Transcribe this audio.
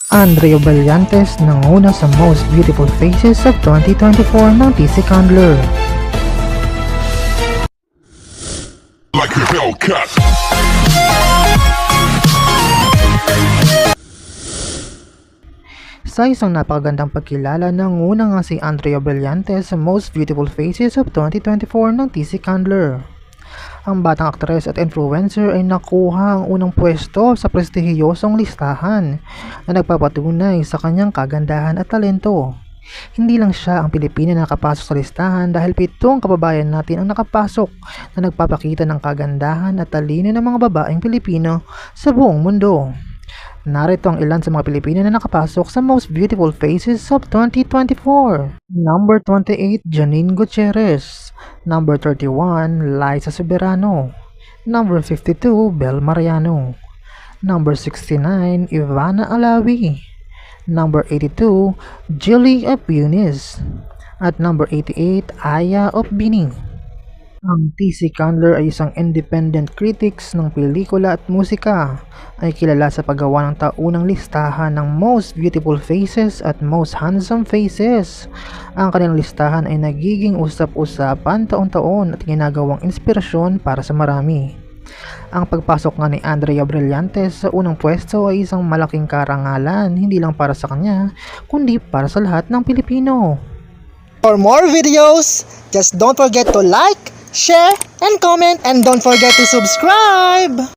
Andrea Brillantes nanguna sa Most Beautiful Faces of 2024 ng TC Candler. Like a Hellcat. Sa isang napakagandang pagkilala, nanguna nga si Andrea Brillantes sa Most Beautiful Faces of 2024 ng TC Candler. Ang batang aktres at influencer ay nakuha ang unang pwesto sa prestihiyosong listahan na nagpapatunay sa kanyang kagandahan at talento. Hindi lang siya ang Pilipina na nakapasok sa listahan dahil 7 kababayan natin ang nakapasok na nagpapakita ng kagandahan at talino ng mga babaeng Pilipino sa buong mundo. Narito ang ilan sa mga Pilipina na nakapasok sa Most Beautiful Faces of 2024. Number 28, Janine Gutierrez. Number 31, Liza Soberano. Number 52, Bel Mariano. Number 69, Ivana Alawi. Number 82, Jilly of Eunice. At number 88, Aya of Bini. Ang TC Candler ay isang independent critics ng pelikula at musika. Ay kilala sa paggawa ng taunang listahan ng Most Beautiful Faces at Most Handsome Faces. Ang kanilang listahan ay nagiging usap-usapan taon-taon at ginagawang inspirasyon para sa marami. Ang pagpasok nga ni Andrea Brillantes sa unang pwesto ay isang malaking karangalan, hindi lang para sa kanya, kundi para sa lahat ng Pilipino. For more videos, just don't forget to like, share, and comment, and don't forget to subscribe!